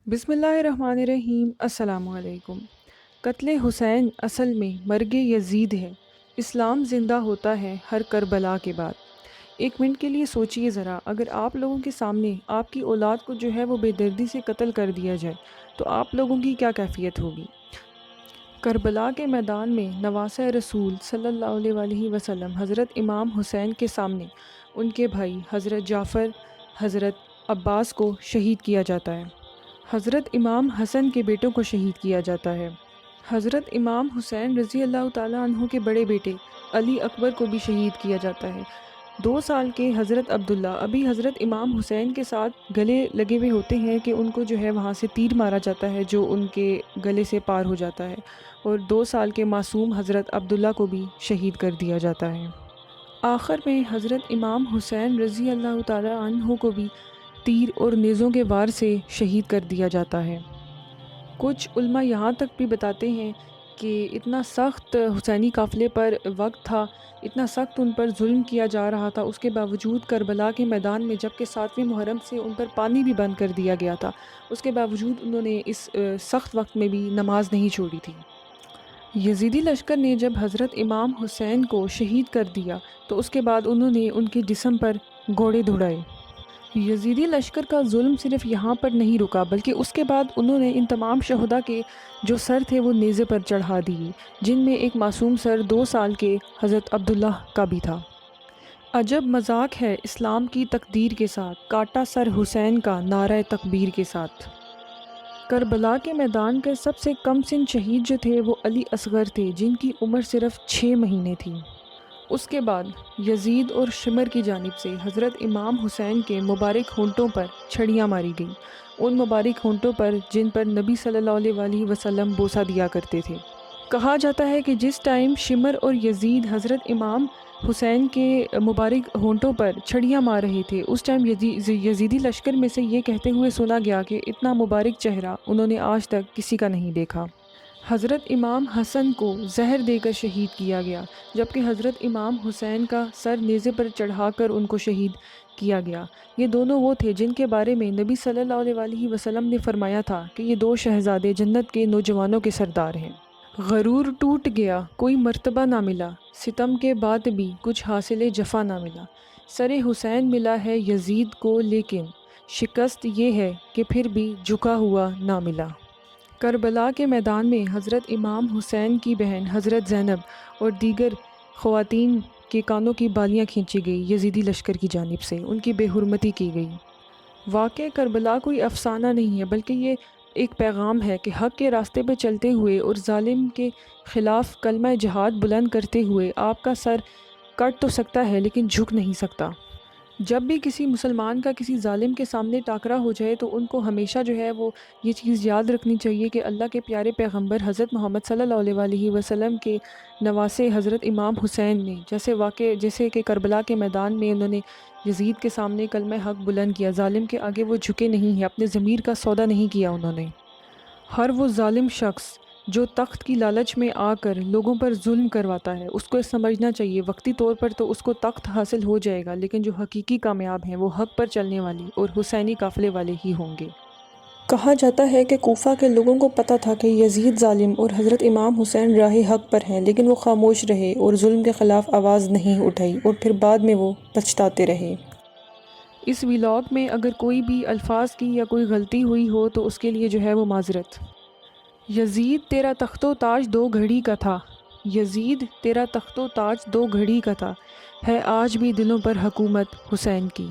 بسم اللہ الرحمن الرحیم۔ السلام علیکم۔ قتل حسین اصل میں مرگ یزید ہے۔ اسلام زندہ ہوتا ہے ہر کربلا کے بعد۔ ایک منٹ کے لیے سوچئے ذرا، اگر آپ لوگوں کے سامنے آپ کی اولاد کو جو ہے وہ بے دردی سے قتل کر دیا جائے تو آپ لوگوں کی کیا کیفیت ہوگی؟ کربلا کے میدان میں نواسۂ رسول صلی اللہ علیہ وآلہ وسلم حضرت امام حسین کے سامنے ان کے بھائی حضرت جعفر، حضرت عباس کو شہید کیا جاتا ہے۔ حضرت امام حسن کے بیٹوں کو شہید کیا جاتا ہے۔ حضرت امام حسین رضی اللہ تعالیٰ عنہ کے بڑے بیٹے علی اکبر کو بھی شہید کیا جاتا ہے۔ 2 سال کے حضرت عبداللہ ابھی حضرت امام حسین کے ساتھ گلے لگے ہوئے ہوتے ہیں کہ ان کو جو ہے وہاں سے تیر مارا جاتا ہے جو ان کے گلے سے پار ہو جاتا ہے، اور 2 سال کے معصوم حضرت عبداللہ کو بھی شہید کر دیا جاتا ہے۔ آخر میں حضرت امام حسین رضی اللہ تعالیٰ عنہ کو بھی تیر اور نیزوں کے وار سے شہید کر دیا جاتا ہے۔ کچھ علماء یہاں تک بھی بتاتے ہیں کہ اتنا سخت حسینی قافلے پر وقت تھا، اتنا سخت ان پر ظلم کیا جا رہا تھا، اس کے باوجود کربلا کے میدان میں جبکہ 7ویں محرم سے ان پر پانی بھی بند کر دیا گیا تھا، اس کے باوجود انہوں نے اس سخت وقت میں بھی نماز نہیں چھوڑی تھی۔ یزیدی لشکر نے جب حضرت امام حسین کو شہید کر دیا تو اس کے بعد انہوں نے ان کے جسم پر گھوڑے دوڑائے۔ یزیدی لشکر کا ظلم صرف یہاں پر نہیں رکا، بلکہ اس کے بعد انہوں نے ان تمام شہداء کے جو سر تھے وہ نیزے پر چڑھا دیے، جن میں ایک معصوم سر 2 سال کے حضرت عبداللہ کا بھی تھا۔ عجب مذاق ہے اسلام کی تقدیر کے ساتھ، کاٹا سر حسین کا نعرہ تکبیر کے ساتھ۔ کربلا کے میدان کے سب سے کم سن شہید جو تھے وہ علی اصغر تھے، جن کی عمر صرف 6 مہینے تھی۔ اس کے بعد یزید اور شمر کی جانب سے حضرت امام حسین کے مبارک ہونٹوں پر چھڑیاں ماری گئیں، ان مبارک ہونٹوں پر جن پر نبی صلی اللہ علیہ وآلہ وسلم بوسہ دیا کرتے تھے۔ کہا جاتا ہے کہ جس ٹائم شمر اور یزید حضرت امام حسین کے مبارک ہونٹوں پر چھڑیاں مار رہے تھے، اس ٹائم یزیدی لشکر میں سے یہ کہتے ہوئے سنا گیا کہ اتنا مبارک چہرہ انہوں نے آج تک کسی کا نہیں دیکھا۔ حضرت امام حسن کو زہر دے کر شہید کیا گیا، جبکہ حضرت امام حسین کا سر نیزے پر چڑھا کر ان کو شہید کیا گیا۔ یہ دونوں وہ تھے جن کے بارے میں نبی صلی اللہ علیہ وآلہ وسلم نے فرمایا تھا کہ یہ 2 شہزادے جنت کے نوجوانوں کے سردار ہیں۔ غرور ٹوٹ گیا کوئی مرتبہ نہ ملا، ستم کے بعد بھی کچھ حاصل جفا نہ ملا۔ سر حسین ملا ہے یزید کو لیکن شکست یہ ہے کہ پھر بھی جھکا ہوا نہ ملا۔ کربلا کے میدان میں حضرت امام حسین کی بہن حضرت زینب اور دیگر خواتین کے کانوں کی بالیاں کھینچی گئی یزیدی لشکر کی جانب سے، ان کی بے حرمتی کی گئی۔ واقعہ کربلا کوئی افسانہ نہیں ہے، بلکہ یہ ایک پیغام ہے کہ حق کے راستے پہ چلتے ہوئے اور ظالم کے خلاف کلمہ جہاد بلند کرتے ہوئے آپ کا سر کٹ تو سکتا ہے لیکن جھک نہیں سکتا۔ جب بھی کسی مسلمان کا کسی ظالم کے سامنے ٹاکرا ہو جائے تو ان کو ہمیشہ جو ہے وہ یہ چیز یاد رکھنی چاہیے کہ اللہ کے پیارے پیغمبر حضرت محمد صلی اللہ علیہ وآلہ وسلم کے نواسے حضرت امام حسین نے جیسے کہ کربلا کے میدان میں انہوں نے یزید کے سامنے کلمہ حق بلند کیا، ظالم کے آگے وہ جھکے نہیں ہیں، اپنے ضمیر کا سودا نہیں کیا انہوں نے۔ ہر وہ ظالم شخص جو تخت کی لالچ میں آ کر لوگوں پر ظلم کرواتا ہے، اس کو سمجھنا چاہیے وقتی طور پر تو اس کو تخت حاصل ہو جائے گا، لیکن جو حقیقی کامیاب ہیں وہ حق پر چلنے والی اور حسینی قافلے والے ہی ہوں گے۔ کہا جاتا ہے کہ کوفہ کے لوگوں کو پتہ تھا کہ یزید ظالم اور حضرت امام حسین راہ حق پر ہیں، لیکن وہ خاموش رہے اور ظلم کے خلاف آواز نہیں اٹھائی، اور پھر بعد میں وہ پچھتاتے رہے۔ اس ویلاگ میں اگر کوئی بھی الفاظ کی یا کوئی غلطی ہوئی ہو تو اس کے لیے جو ہے وہ معذرت۔ یزید تیرا تخت و تاج 2 گھڑی کا تھا، یزید تیرا تخت و تاج 2 گھڑی کا تھا، ہے آج بھی دلوں پر حکومت حسین کی۔